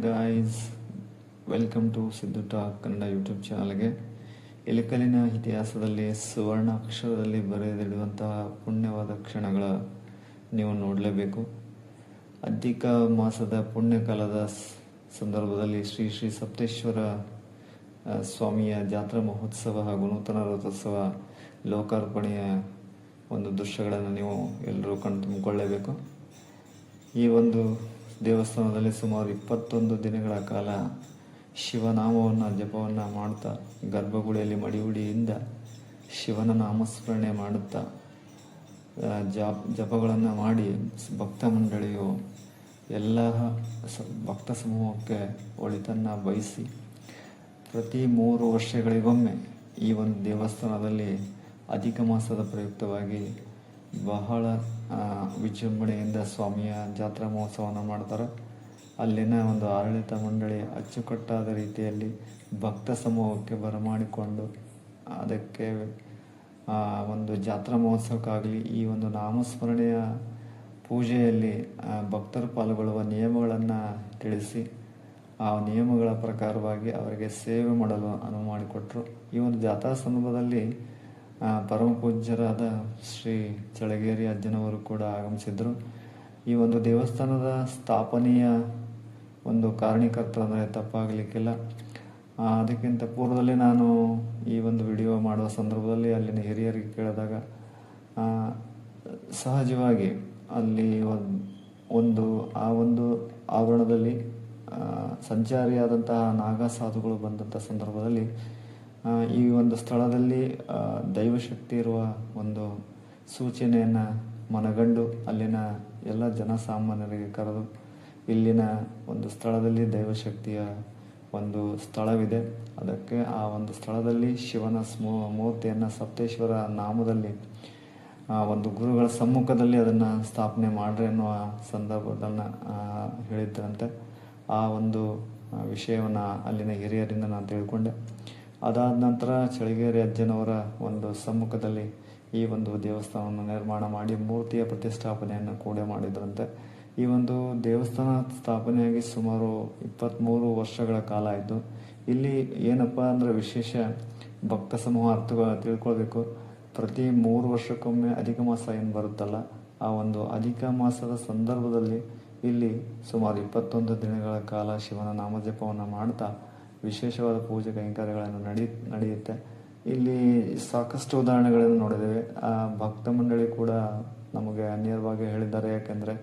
Guys, welcome to Siddu talk Kannada YouTube ಚಾನಲ್ಗೆ. ಇಳಕಲಿನ ಇತಿಹಾಸದಲ್ಲಿ ಸುವರ್ಣ ಅಕ್ಷರದಲ್ಲಿ ಬರೆದಿಡುವಂತಹ ಪುಣ್ಯವಾದ ಕ್ಷಣಗಳ ನೀವು ನೋಡಲೇಬೇಕು. ಅಧಿಕ ಮಾಸದ ಪುಣ್ಯಕಾಲದ ಸಂದರ್ಭದಲ್ಲಿ ಶ್ರೀ ಶ್ರೀ ಸಪ್ತೇಶ್ವರ ಸ್ವಾಮಿಯ ಜಾತ್ರಾ ಮಹೋತ್ಸವ ಹಾಗೂ ನೂತನ ರಥೋತ್ಸವ ಲೋಕಾರ್ಪಣೆಯ ಒಂದು ದೃಶ್ಯಗಳನ್ನು ನೀವು ಎಲ್ಲರೂ ಕಣ್ತುಂಬಿಕೊಳ್ಳಲೇಬೇಕು. ಈ ಒಂದು ದೇವಸ್ಥಾನದಲ್ಲಿ ಸುಮಾರು 21 ದಿನಗಳ ಕಾಲ ಶಿವನಾಮವನ್ನು ಜಪವನ್ನು ಮಾಡುತ್ತಾ ಗರ್ಭಗುಡಿಯಲ್ಲಿ ಮಡಿಯುಡಿಯಿಂದ ಶಿವನ ನಾಮಸ್ಮರಣೆ ಮಾಡುತ್ತಾ ಜಪಗಳನ್ನು ಮಾಡಿ ಭಕ್ತ ಮಂಡಳಿಯು ಎಲ್ಲ ಭಕ್ತ ಸಮೂಹಕ್ಕೆ ಒಳಿತನ್ನು ಬಯಸಿ ಪ್ರತಿ 3 ವರ್ಷಗಳಿಗೊಮ್ಮೆ ಈ ಒಂದು ದೇವಸ್ಥಾನದಲ್ಲಿ ಅಧಿಕ ಮಾಸದ ಪ್ರಯುಕ್ತವಾಗಿ ಬಹಳ ವಿಜೃಂಭಣೆಯಿಂದ ಸ್ವಾಮಿಯ ಜಾತ್ರಾ ಮಹೋತ್ಸವವನ್ನು ಮಾಡ್ತಾರೆ. ಅಲ್ಲಿನ ಒಂದು ಆಡಳಿತ ಮಂಡಳಿ ಅಚ್ಚುಕಟ್ಟಾದ ರೀತಿಯಲ್ಲಿ ಭಕ್ತ ಸಮೂಹಕ್ಕೆ ಬರಮಾಡಿಕೊಂಡು ಅದಕ್ಕೆ ಒಂದು ಜಾತ್ರಾ ಮಹೋತ್ಸವಕ್ಕಾಗಲಿ ಈ ಒಂದು ನಾಮಸ್ಮರಣೆಯ ಪೂಜೆಯಲ್ಲಿ ಭಕ್ತರು ಪಾಲ್ಗೊಳ್ಳುವ ನಿಯಮಗಳನ್ನು ತಿಳಿಸಿ ಆ ನಿಯಮಗಳ ಪ್ರಕಾರವಾಗಿ ಅವರಿಗೆ ಸೇವೆ ಮಾಡಲು ಅನುವು ಮಾಡಿಕೊಟ್ರು. ಈ ಒಂದು ಜಾತ್ರಾ ಸಂದರ್ಭದಲ್ಲಿ ಪರಮ ಪೂಜ್ಯರಾದ ಶ್ರೀ ಚಳಗೇರಿ ಅಜ್ಜನವರು ಕೂಡ ಆಗಮಿಸಿದ್ರು. ಈ ಒಂದು ದೇವಸ್ಥಾನದ ಸ್ಥಾಪನೆಯ ಒಂದು ಕಾರಣೀಕರ್ತರು ಅಂದರೆ ತಪ್ಪಾಗಲಿಕ್ಕಿಲ್ಲ. ಅದಕ್ಕಿಂತ ಪೂರ್ವದಲ್ಲಿ ನಾನು ಈ ಒಂದು ವಿಡಿಯೋ ಮಾಡುವ ಸಂದರ್ಭದಲ್ಲಿ ಅಲ್ಲಿನ ಹಿರಿಯರಿಗೆ ಕೇಳಿದಾಗ ಸಹಜವಾಗಿ ಅಲ್ಲಿ ಒಂದು ಆವರಣದಲ್ಲಿ ಸಂಚಾರಿಯಾದಂತಹ ನಾಗಾ ಸಾಧುಗಳು ಬಂದಂಥ ಸಂದರ್ಭದಲ್ಲಿ ಈ ಒಂದು ಸ್ಥಳದಲ್ಲಿ ದೈವಶಕ್ತಿ ಇರುವ ಒಂದು ಸೂಚನೆಯನ್ನು ಮನಗಂಡು ಅಲ್ಲಿನ ಎಲ್ಲ ಜನಸಾಮಾನ್ಯರಿಗೆ ಕರೆದು ಇಲ್ಲಿನ ಒಂದು ಸ್ಥಳದಲ್ಲಿ ದೈವಶಕ್ತಿಯ ಒಂದು ಸ್ಥಳವಿದೆ, ಅದಕ್ಕೆ ಆ ಒಂದು ಸ್ಥಳದಲ್ಲಿ ಶಿವನ ಮೂರ್ತಿಯನ್ನು ಸಪ್ತೇಶ್ವರ ನಾಮದಲ್ಲಿ ಒಂದು ಗುರುಗಳ ಸಮ್ಮುಖದಲ್ಲಿ ಅದನ್ನು ಸ್ಥಾಪನೆ ಮಾಡ್ರಿ ಅನ್ನುವ ಸಂದರ್ಭದನ್ನು ಹೇಳಿದ್ರಂತೆ. ಆ ಒಂದು ವಿಷಯವನ್ನು ಅಲ್ಲಿನ ಹಿರಿಯರಿಂದ ನಾನು ತಿಳ್ಕೊಂಡೆ. ಅದಾದ ನಂತರ ಚಳಗೇರಿ ಅಜ್ಜನವರ ಒಂದು ಸಮ್ಮುಖದಲ್ಲಿ ಈ ಒಂದು ದೇವಸ್ಥಾನವನ್ನು ನಿರ್ಮಾಣ ಮಾಡಿ ಮೂರ್ತಿಯ ಪ್ರತಿಷ್ಠಾಪನೆಯನ್ನು ಕೂಡ ಮಾಡಿದ್ರಂತೆ. ಈ ಒಂದು ದೇವಸ್ಥಾನ ಸ್ಥಾಪನೆಯಾಗಿ ಸುಮಾರು 23 ವರ್ಷಗಳ ಕಾಲ ಆಯಿತು. ಇಲ್ಲಿ ಏನಪ್ಪ ಅಂದರೆ ವಿಶೇಷ ಭಕ್ತ ಸಮೂಹ ತಿಳ್ಕೊಳ್ಬೇಕು. ಪ್ರತಿ 3 ವರ್ಷಕ್ಕೊಮ್ಮೆ ಅಧಿಕ ಮಾಸ ಏನು ಬರುತ್ತಲ್ಲ, ಆ ಒಂದು ಅಧಿಕ ಮಾಸದ ಸಂದರ್ಭದಲ್ಲಿ ಇಲ್ಲಿ ಸುಮಾರು 21 ದಿನಗಳ ಕಾಲ ಶಿವನ ನಾಮಜಪವನ್ನು ಮಾಡ್ತಾ ವಿಶೇಷವಾದ ಪೂಜೆ ಕೈಂಕರ್ಯಗಳನ್ನು ನಡೆಯುತ್ತೆ. ಇಲ್ಲಿ ಸಾಕಷ್ಟು ಉದಾಹರಣೆಗಳನ್ನು ನೋಡಿದ್ದೇವೆ. ಭಕ್ತ ಮಂಡಳಿ ಕೂಡ ನಮಗೆ ನೇರವಾಗಿ ಹೇಳಿದ್ದಾರೆ. ಯಾಕೆಂದರೆ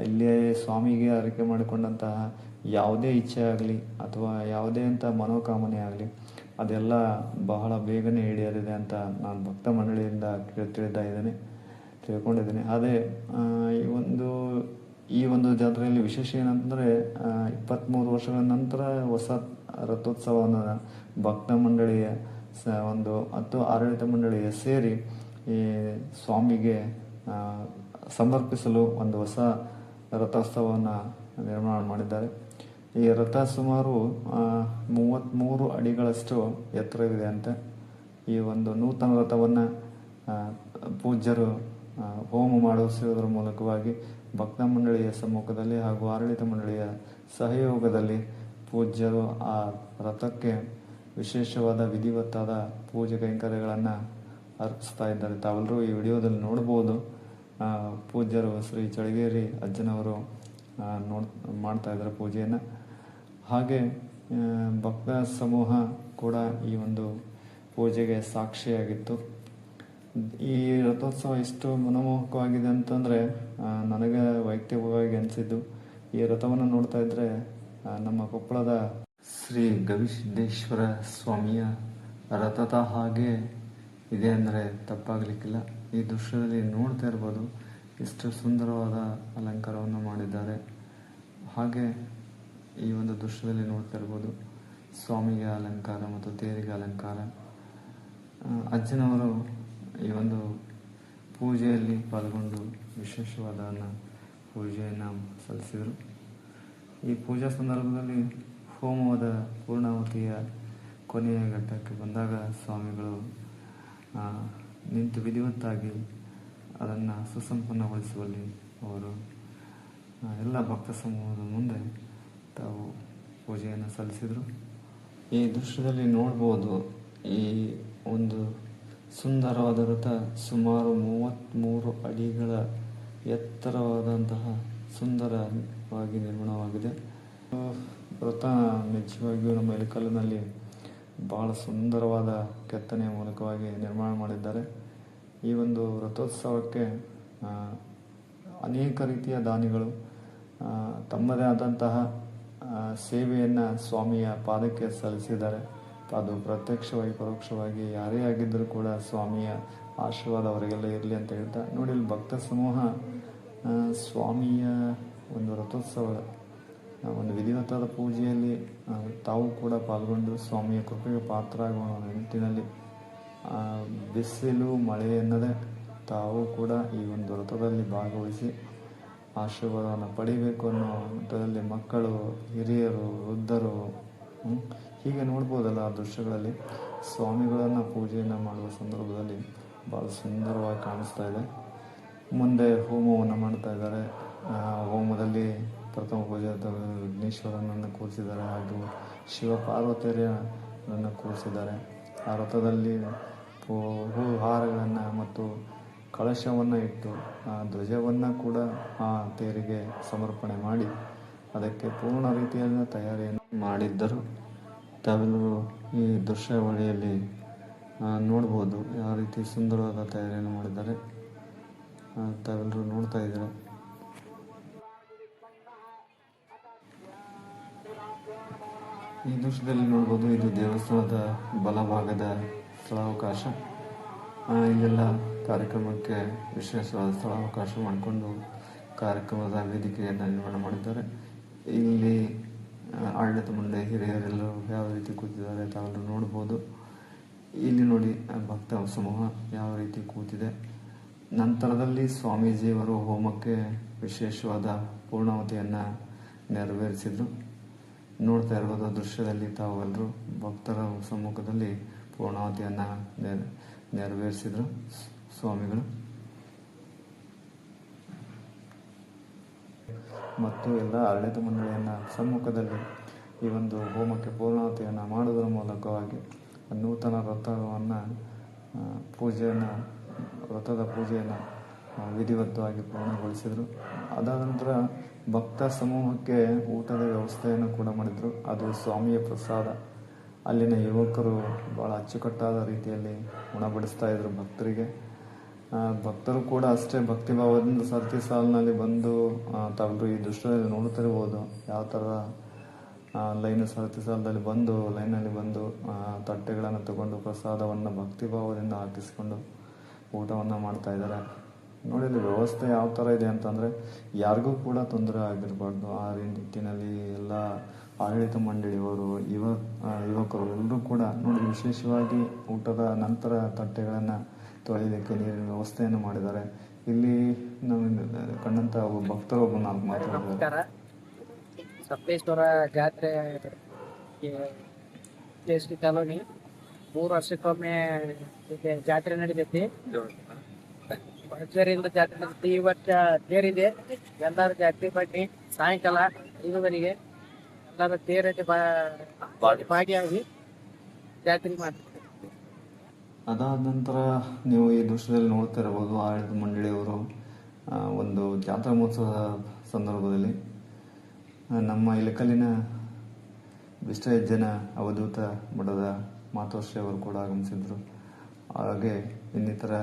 ಇಲ್ಲಿಯೇ ಸ್ವಾಮಿಗೆ ಆರೈಕೆ ಮಾಡಿಕೊಂಡಂತಹ ಯಾವುದೇ ಇಚ್ಛೆ ಆಗಲಿ ಅಥವಾ ಯಾವುದೇ ಅಂತ ಮನೋಕಾಮನೆ ಆಗಲಿ ಅದೆಲ್ಲ ಬಹಳ ಬೇಗನೆ ಈಡೇರಿದೆ ಅಂತ ನಾನು ಭಕ್ತ ಮಂಡಳಿಯಿಂದ ತಿಳ್ಕೊಂಡಿದ್ದೇನೆ. ಅದೇ ಈ ಒಂದು ಜಾತ್ರೆಯಲ್ಲಿ ವಿಶೇಷ ಏನಂತಂದರೆ 23 ವರ್ಷಗಳ ನಂತರ ಹೊಸ ರಥೋತ್ಸವವನ್ನು ಭಕ್ತ ಮಂಡಳಿಯ ಒಂದು 10 ಆಡಳಿತ ಮಂಡಳಿಯ ಸೇರಿ ಈ ಸ್ವಾಮಿಗೆ ಸಮರ್ಪಿಸಲು ಒಂದು ಹೊಸ ರಥೋತ್ಸವವನ್ನು ನಿರ್ಮಾಣ ಮಾಡಿದ್ದಾರೆ. ಈ ರಥ ಸುಮಾರು 33 ಅಡಿಗಳಷ್ಟು ಎತ್ತರವಿದೆ ಅಂತ. ಈ ಒಂದು ನೂತನ ರಥವನ್ನು ಪೂಜ್ಯರು ಹೋಮ ಮಾಡಿಸುವುದರ ಮೂಲಕವಾಗಿ ಭಕ್ತ ಮಂಡಳಿಯ ಸಮ್ಮುಖದಲ್ಲಿ ಹಾಗೂ ಆಡಳಿತ ಮಂಡಳಿಯ ಸಹಯೋಗದಲ್ಲಿ ಪೂಜ್ಯರು ಆ ರಥಕ್ಕೆ ವಿಶೇಷವಾದ ವಿಧಿವತ್ತಾದ ಪೂಜೆ ಕೈಂಕರ್ಯಗಳನ್ನು ಅರ್ಪಿಸ್ತಾ ಇದ್ದಾರೆ. ತಾವೆಲ್ಲರೂ ಈ ವಿಡಿಯೋದಲ್ಲಿ ನೋಡ್ಬೋದು. ಪೂಜ್ಯರು ಶ್ರೀ ಚಳಗೇರಿ ಅಜ್ಜನವರು ಮಾಡ್ತಾ ಇದ್ದಾರೆ ಪೂಜೆಯನ್ನು. ಹಾಗೆ ಭಕ್ತ ಸಮೂಹ ಕೂಡ ಈ ಒಂದು ಪೂಜೆಗೆ ಸಾಕ್ಷಿಯಾಗಿತ್ತು. ಈ ರಥೋತ್ಸವ ಎಷ್ಟು ಮನಮೋಹಕವಾಗಿದೆ ಅಂತಂದರೆ ನನಗೆ ವೈಯಕ್ತಿಕವಾಗಿ ಅನಿಸಿದ್ದು, ಈ ರಥವನ್ನು ನೋಡ್ತಾ ಇದ್ದರೆ ನಮ್ಮ ಕೊಪ್ಪಳದ ಶ್ರೀ ಗವಿಸಿದ್ದೇಶ್ವರ ಸ್ವಾಮಿಯ ರಥದ ಹಾಗೆ ಇದೆ ಅಂದರೆ ತಪ್ಪಾಗಲಿಕ್ಕಿಲ್ಲ. ಈ ದೃಶ್ಯದಲ್ಲಿ ನೋಡ್ತಾ ಇರ್ಬೋದು ಎಷ್ಟು ಸುಂದರವಾದ ಅಲಂಕಾರವನ್ನು ಮಾಡಿದ್ದಾರೆ. ಹಾಗೆ ಈ ಒಂದು ದೃಶ್ಯದಲ್ಲಿ ನೋಡ್ತಾ ಇರ್ಬೋದು ಸ್ವಾಮಿಗೆ ಅಲಂಕಾರ ಮತ್ತು ತೇರಿಗೆ ಅಲಂಕಾರ. ಅಜ್ಜನವರು ಈ ಒಂದು ಪೂಜೆಯಲ್ಲಿ ಪಾಲ್ಗೊಂಡು ವಿಶೇಷವಾದ ಪೂಜೆಯನ್ನು ಸಲ್ಲಿಸಿದರು. ಈ ಪೂಜಾ ಸಂದರ್ಭದಲ್ಲಿ ಹೋಮದ ಪೂರ್ಣಾವತಿಯ ಕೊನೆಯ ಘಟ್ಟಕ್ಕೆ ಬಂದಾಗ ಸ್ವಾಮಿಗಳು ನಿಂತು ವಿಧಿವತ್ತಾಗಿ ಅದನ್ನು ಸುಸಂಪನ್ನಗೊಳಿಸುವಲ್ಲಿ ಅವರು ಎಲ್ಲ ಭಕ್ತ ಸಮೂಹದ ಮುಂದೆ ತಾವು ಪೂಜೆಯನ್ನು ಸಲ್ಲಿಸಿದರು. ಈ ದೃಶ್ಯದಲ್ಲಿ ನೋಡ್ಬೋದು, ಈ ಒಂದು ಸುಂದರವಾದ ರಥ ಸುಮಾರು 33 ಅಡಿಗಳ ಎತ್ತರವಾದಂತಹ ಸುಂದರವಾಗಿ ನಿರ್ಮಾಣವಾಗಿದೆ. ರಥ ನಿಜವಾಗಿಯೂ ನಮ್ಮ ಇಳಕಲ್ಲಿನಲ್ಲಿ ಬಹಳ ಸುಂದರವಾದ ಕೆತ್ತನೆಯ ಮೂಲಕವಾಗಿ ನಿರ್ಮಾಣ ಮಾಡಿದ್ದಾರೆ. ಈ ಒಂದು ರಥೋತ್ಸವಕ್ಕೆ ಅನೇಕ ರೀತಿಯ ದಾನಿಗಳು ತಮ್ಮದೇ ಆದಂತಹ ಸೇವೆಯನ್ನು ಸ್ವಾಮಿಯ ಪಾದಕ್ಕೆ ಸಲ್ಲಿಸಿದ್ದಾರೆ. ಅದು ಪ್ರತ್ಯಕ್ಷವಾಗಿ ಪರೋಕ್ಷವಾಗಿ ಯಾರೇ ಆಗಿದ್ದರೂ ಕೂಡ ಸ್ವಾಮಿಯ ಆಶೀರ್ವಾದ ಅವರಿಗೆಲ್ಲ ಇರಲಿ ಅಂತ ಹೇಳ್ತಾ ನೋಡಿ, ಇಲ್ಲಿ ಭಕ್ತ ಸಮೂಹ ಸ್ವಾಮಿಯ ಒಂದು ರಥೋತ್ಸವ ಒಂದು ವಿಧಿವತ್ತಾದ ಪೂಜೆಯಲ್ಲಿ ತಾವು ಕೂಡ ಪಾಲ್ಗೊಂಡು ಸ್ವಾಮಿಯ ಕೃಪೆಗೆ ಪಾತ್ರರಾಗೋಣ ನಿಟ್ಟಿನಲ್ಲಿ ಬಿಸಿಲು ಮಳೆ ಎನ್ನದೆ ತಾವು ಕೂಡ ಈ ಒಂದು ರಥದಲ್ಲಿ ಭಾಗವಹಿಸಿ ಆಶೀರ್ವಾದವನ್ನು ಪಡಿಬೇಕು ಅನ್ನೋ ಮಟ್ಟದಲ್ಲಿ ಮಕ್ಕಳು, ಹಿರಿಯರು, ವೃದ್ಧರು ಹೀಗೆ ನೋಡ್ಬೋದಲ್ಲ ಆ ದೃಶ್ಯಗಳಲ್ಲಿ ಸ್ವಾಮಿಗಳನ್ನು ಪೂಜೆಯನ್ನು ಮಾಡುವ ಸಂದರ್ಭದಲ್ಲಿ ಭಾಳ ಸುಂದರವಾಗಿ ಕಾಣಿಸ್ತಾ ಇದೆ. ಮುಂದೆ ಹೋಮವನ್ನು ಮಾಡ್ತಾ ಇದ್ದಾರೆ. ಹೋಮದಲ್ಲಿ ಪ್ರಥಮ ಪೂಜೆ ವಿಘ್ನೇಶ್ವರನನ್ನು ಕೂರಿಸಿದ್ದಾರೆ, ಹಾಗೂ ಶಿವಪಾರ್ವತಿಯರನ್ನು ಕೂರಿಸಿದ್ದಾರೆ. ಆ ರಥದಲ್ಲಿ ಹೂ ಹಾರಗಳನ್ನು ಮತ್ತು ಕಳಶವನ್ನು ಇಟ್ಟು ಆ ಧ್ವಜವನ್ನು ಕೂಡ ಆ ತೇರಿಗೆ ಸಮರ್ಪಣೆ ಮಾಡಿ ಅದಕ್ಕೆ ಪೂರ್ಣ ರೀತಿಯಾದ ತಯಾರಿಯನ್ನು ಮಾಡಿದ್ದರು. ತಾವೆಲ್ಲರೂ ಈ ದೃಶ್ಯಾವಳಿಯಲ್ಲಿ ನೋಡ್ಬೋದು ಯಾವ ರೀತಿ ಸುಂದರವಾದ ತಯಾರಿಯನ್ನು ಮಾಡಿದ್ದಾರೆ. ತಾವೆಲ್ಲರೂ ನೋಡ್ತಾ ಇದ್ದೀರ. ಈ ದೃಶ್ಯದಲ್ಲಿ ನೋಡ್ಬೋದು, ಇದು ದೇವಸ್ಥಾನದ ಬಲಭಾಗದ ಸ್ಥಳಾವಕಾಶ. ಇಲ್ಲೆಲ್ಲ ಕಾರ್ಯಕ್ರಮಕ್ಕೆ ವಿಶೇಷವಾದ ಸ್ಥಳಾವಕಾಶ ಮಾಡಿಕೊಂಡು ಕಾರ್ಯಕ್ರಮದ ವೇದಿಕೆಯನ್ನು ನಿರ್ಮಾಣ ಮಾಡಿದ್ದಾರೆ. ಇಲ್ಲಿ ಆಡಳಿತ ಮಂಡಳಿ ಹಿರಿಯರೆಲ್ಲರೂ ಯಾವ ರೀತಿ ಕೂತಿದ್ದಾರೆ ತಾವೆಲ್ಲರೂ ನೋಡ್ಬೋದು. ಇಲ್ಲಿ ನೋಡಿ ಭಕ್ತ ಸಮೂಹ ಯಾವ ರೀತಿ ಕೂತಿದೆ. ನಂತರದಲ್ಲಿ ಸ್ವಾಮೀಜಿಯವರು ಹೋಮಕ್ಕೆ ವಿಶೇಷವಾದ ಪೂರ್ಣಾವತಿಯನ್ನು ನೆರವೇರಿಸಿದರು. ನೋಡ್ತಾ ಇರ್ಬೋದು ದೃಶ್ಯದಲ್ಲಿ ತಾವೆಲ್ಲರೂ ಭಕ್ತರ ಸಮ್ಮುಖದಲ್ಲಿ ಪೂರ್ಣಾವತಿಯನ್ನು ನೆರವೇರಿಸಿದರು ಸ್ವಾಮಿಗಳು. ಮತ್ತು ಎಲ್ಲ ಆಡಳಿತ ಮಂಡಳಿಯನ್ನ ಸಮ್ಮುಖದಲ್ಲಿ ಈ ಒಂದು ಹೋಮಕ್ಕೆ ಪೂರ್ಣಾವತಿಯನ್ನು ಮಾಡುವುದರ ಮೂಲಕವಾಗಿ ನೂತನ ರಥವನ್ನು ರಥದ ಪೂಜೆಯನ್ನು ವಿಧಿವತ್ತವಾಗಿ ಪೂರ್ಣಗೊಳಿಸಿದರು. ಅದಾದ ನಂತರ ಭಕ್ತ ಸಮೂಹಕ್ಕೆ ಊಟದ ವ್ಯವಸ್ಥೆಯನ್ನು ಕೂಡ ಮಾಡಿದರು. ಅದು ಸ್ವಾಮಿಯ ಪ್ರಸಾದ. ಅಲ್ಲಿನ ಯುವಕರು ಭಾಳ ಅಚ್ಚುಕಟ್ಟಾದ ರೀತಿಯಲ್ಲಿ ಉಣಬಡಿಸ್ತಾ ಇದ್ರು ಭಕ್ತರಿಗೆ. ಭಕ್ತರು ಕೂಡ ಅಷ್ಟೇ ಭಕ್ತಿಭಾವದಿಂದ ಸರತಿ ಸಾಲಿನಲ್ಲಿ ಬಂದು ತಾವೆಲ್ಲರೂ ಈ ದೃಶ್ಯದಲ್ಲಿ ನೋಡ್ತಿರ್ಬೋದು ಯಾವ ಥರ ಸರತಿ ಸಾಲದಲ್ಲಿ ಲೈನಲ್ಲಿ ಬಂದು ತಟ್ಟೆಗಳನ್ನು ತಗೊಂಡು ಪ್ರಸಾದವನ್ನು ಭಕ್ತಿಭಾವದಿಂದ ಹಾಕಿಸ್ಕೊಂಡು ಊಟವನ್ನು ಮಾಡ್ತಾ ಇದ್ದಾರೆ. ನೋಡಿ ಇಲ್ಲಿ ವ್ಯವಸ್ಥೆ ಯಾವ ಥರ ಇದೆ ಅಂತಂದರೆ ಯಾರಿಗೂ ಕೂಡ ತೊಂದರೆ ಆಗಿರಬಾರ್ದು. ಆ ನಿಟ್ಟಿನಲ್ಲಿ ಎಲ್ಲ ಆಡಳಿತ ಮಂಡಳಿಯವರು ಯುವಕರು ಎಲ್ಲರೂ ಕೂಡ ನೋಡಿ ವಿಶೇಷವಾಗಿ ಊಟದ ನಂತರ ತಟ್ಟೆಗಳನ್ನು ತೊಳೆಯಲಿಕ್ಕೆ ನೀರಿನ ವ್ಯವಸ್ಥೆಯನ್ನು ಮಾಡಿದ್ದಾರೆ. ಇಲ್ಲಿ ನಾವು ಕಂಡಂಥ ಭಕ್ತರು ಒಬ್ಬ ನಾಲ್ಕು ಮಾತಾಡಿದ್ದಾರೆ. ಸಪ್ತೇಶ್ವರ ಜಾತ್ರೆ ಕಾಲೋನಿ 3 ವರ್ಷಕ್ಕೊಮ್ಮೆ ಜಾತ್ರೆ ನಡೀತೈತಿ. ಭರ್ಜರಿಯಿಂದ ಜಾತ್ರೆ ನಡೀತಿ. ಈ ವರ್ಷ ತೇರಿದೆ. ಎಲ್ಲರೂ ಜಾತ್ರೆ ಬನ್ನಿ. ಸಾಯಂಕಾಲ 5 ಎಲ್ಲರೂ ತೇರಲ್ಲಿ ಭಾಗಿಯಾಗಿ ಜಾತ್ರೆ ಮಾಡ್ತಾರೆ. ಅದಾದ ನಂತರ ನೀವು ಈ ದೃಶ್ಯದಲ್ಲಿ ನೋಡ್ತಾ ಇರಬಹುದು ಆಡಳಿತ ಮಂಡಳಿಯವರು ಒಂದು ಜಾತ್ರಾ ಮಹೋತ್ಸವದ ಸಂದರ್ಭದಲ್ಲಿ ನಮ್ಮ ಇಳಕಲ್ಲಿನ ವಿಶ್ವಯಜ್ಜನ ಅವಧೂತ ಮಠದ ಮಾತೋಶ್ರೀ ಅವರು ಕೂಡ ಆಗಮಿಸಿದ್ರು. ಹಾಗೆ ಇನ್ನಿತರ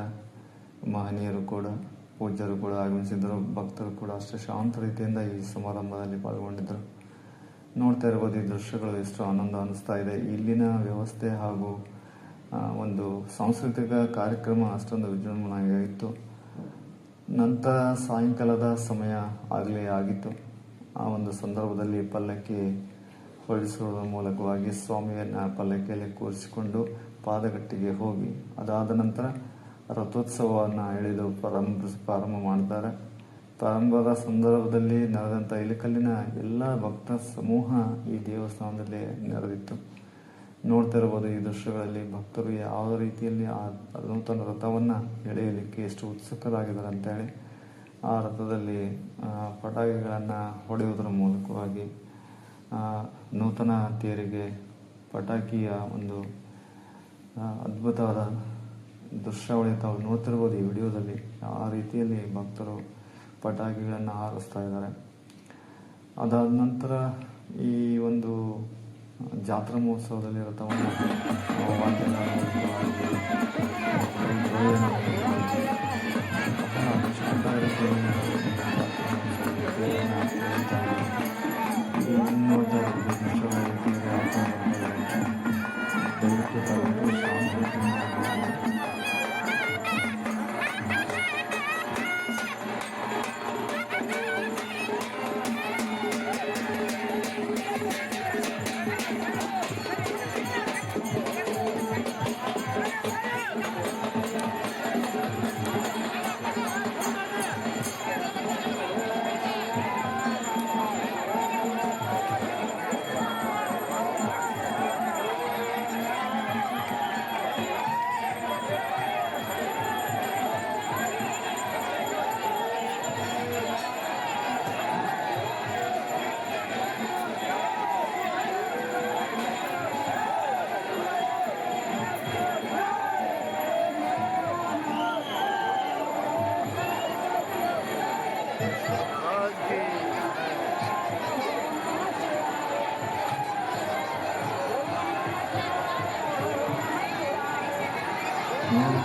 ಮಹನೀಯರು ಕೂಡ ಪೂಜ್ಯರು ಕೂಡ ಆಗಮಿಸಿದ್ರು. ಭಕ್ತರು ಕೂಡ ಅಷ್ಟೇ ಶಾಂತ ರೀತಿಯಿಂದ ಈ ಸಮಾರಂಭದಲ್ಲಿ ಪಾಲ್ಗೊಂಡಿದ್ದರು. ನೋಡ್ತಾ ಇರ್ಬೋದು ಈ ದೃಶ್ಯಗಳು ಎಷ್ಟು ಆನಂದ ಅನಿಸ್ತಾ ಇದೆ. ಇಲ್ಲಿನ ವ್ಯವಸ್ಥೆ ಹಾಗೂ ಒಂದು ಸಾಂಸ್ಕೃತಿಕ ಕಾರ್ಯಕ್ರಮ ಅಷ್ಟೊಂದು ವಿಜೃಂಭಣೆಯಾಗಿತ್ತು. ನಂತರ ಸಾಯಂಕಾಲದ ಸಮಯ ಆಗಲೇ ಆಗಿತ್ತು. ಆ ಒಂದು ಸಂದರ್ಭದಲ್ಲಿ ಪಲ್ಲಕ್ಕಿ ಹೊರಡಿಸುವುದರ ಮೂಲಕವಾಗಿ ಸ್ವಾಮಿಯನ್ನು ಪಲ್ಲಕ್ಕಿಯಲ್ಲಿ ಕೂರಿಸಿಕೊಂಡು ಪಾದಗಟ್ಟಿಗೆ ಹೋಗಿ ಅದಾದ ನಂತರ ರಥೋತ್ಸವವನ್ನು ಎಳೆದು ಪ್ರಾರಂಭ ಮಾಡ್ತಾರೆ. ಪ್ರಾರಂಭದ ಸಂದರ್ಭದಲ್ಲಿ ನಡೆದಂಥ ಇಳಕಲ್ಲಿನ ಎಲ್ಲ ಭಕ್ತ ಸಮೂಹ ಈ ದೇವಸ್ಥಾನದಲ್ಲಿ ನೆರೆದಿತ್ತು. ನೋಡ್ತಾ ಇರ್ಬೋದು ಈ ದೃಶ್ಯಗಳಲ್ಲಿ ಭಕ್ತರು ಯಾವ ರೀತಿಯಲ್ಲಿ ಆ ನೂತನ ರಥವನ್ನು ಎಳೆಯಲಿಕ್ಕೆ ಎಷ್ಟು ಉತ್ಸುಕರಾಗಿದ್ದಾರೆ ಅಂತೇಳಿ ಆ ರಥದಲ್ಲಿ ಪಟಾಕಿಗಳನ್ನು ಹೊಡೆಯುವುದರ ಮೂಲಕವಾಗಿ ನೂತನ ತೇರಿಗೆ ಪಟಾಕಿಯ ಒಂದು ಅದ್ಭುತವಾದ ದೃಶ್ಯಾವಳಿ ತಾವು ನೋಡ್ತಿರ್ಬೋದು ಈ ವಿಡಿಯೋದಲ್ಲಿ. ಆ ರೀತಿಯಲ್ಲಿ ಭಕ್ತರು ಪಟಾಕಿಗಳನ್ನು ಹಾರಿಸ್ತಾ ಇದ್ದಾರೆ. ಅದಾದ ನಂತರ ಈ ಒಂದು ಜಾತ್ರಾ ಮಹೋತ್ಸವದಲ್ಲಿ ರಥವನ್ನು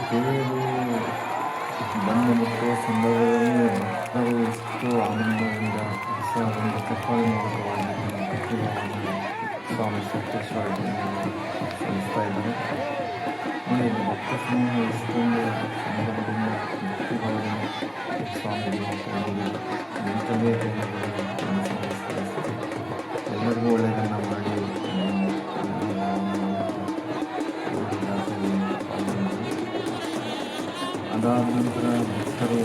ತೇರು ಬಂದು ಮುಟ್ಟುವ ಸಂದರ್ಭದಲ್ಲಿ ಭಕ್ತರು ಎಷ್ಟು ಆನಂದದಿಂದ ಉತ್ಸಾಹದಿಂದ ಚಪ್ಪಾಳೆ ಮೂಲಕವಾಗಿ ಸ್ವಾಮಿ ಸಪ್ತೇಶ್ವರ ಸಲ್ಲಿಸ್ತಾ ಇದ್ದಾರೆ. ನೋಡಿ, ಭಕ್ತ ಸಮೂಹ ಇಷ್ಟೊಂದು ಸಂದರ್ಭದಿಂದ ಭಕ್ತಿಭಾವದಿಂದ ಸ್ವಾಮಿ ನಿಂತಲೇ ಎಲ್ಲರಿಗೂ ಒಳ್ಳೆಯದನ್ನು ಮಾಡಿ ಅದಾದ ನಂತರ ಭಕ್ತರು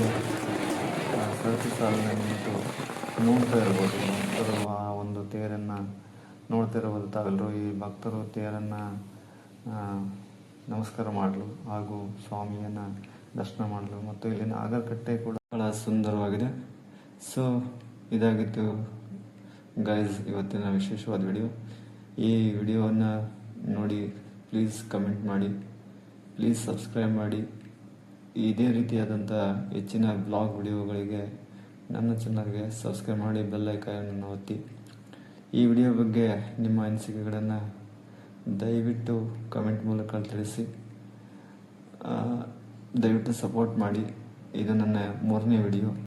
ಸರತಿ ಸಾಲಿನಲ್ಲಿ ನಿಂತು ನೋಡ್ತಾ ಇರ್ಬೋದು. ಭಕ್ತರು ಆ ಒಂದು ತೇರನ್ನು ನೋಡ್ತಾ ಇರ್ಬೋದು. ತಾವೆಲ್ಲರೂ ಈ ಭಕ್ತರು ತೇರನ್ನು ನಮಸ್ಕಾರ ಮಾಡಲು ಹಾಗೂ ಸ್ವಾಮಿಯನ್ನು ದರ್ಶನ ಮಾಡಲು ಮತ್ತು ಇಲ್ಲಿನ ಆಗರಕಟ್ಟೆ ಕೂಡ ಬಹಳ ಸುಂದರವಾಗಿದೆ. ಸೊ ಇದಾಗಿತ್ತು ಗೈಸ್ ಇವತ್ತಿನ ವಿಶೇಷವಾದ ವಿಡಿಯೋ. ಈ ವಿಡಿಯೋವನ್ನು ನೋಡಿ ಪ್ಲೀಸ್ ಕಮೆಂಟ್ ಮಾಡಿ, ಪ್ಲೀಸ್ ಸಬ್ಸ್ಕ್ರೈಬ್ ಮಾಡಿ. ಇದೇ ರೀತಿಯಾದಂಥ ಹೆಚ್ಚಿನ ಬ್ಲಾಗ್ ವಿಡಿಯೋಗಳಿಗೆ ನನ್ನ ಚಾನಲ್ಗೆ ಸಬ್ಸ್ಕ್ರೈಬ್ ಮಾಡಿ, ಬೆಲ್ ಐಕಾನನ್ನು ಒತ್ತಿ. ಈ ವಿಡಿಯೋ ಬಗ್ಗೆ ನಿಮ್ಮ ಅನಿಸಿಕೆಗಳನ್ನು ದಯವಿಟ್ಟು ಕಮೆಂಟ್ ಮೂಲಕ ತಿಳಿಸಿ. ದಯವಿಟ್ಟು ಸಪೋರ್ಟ್ ಮಾಡಿ. ಇದು ನನ್ನ 3ನೇ ವಿಡಿಯೋ.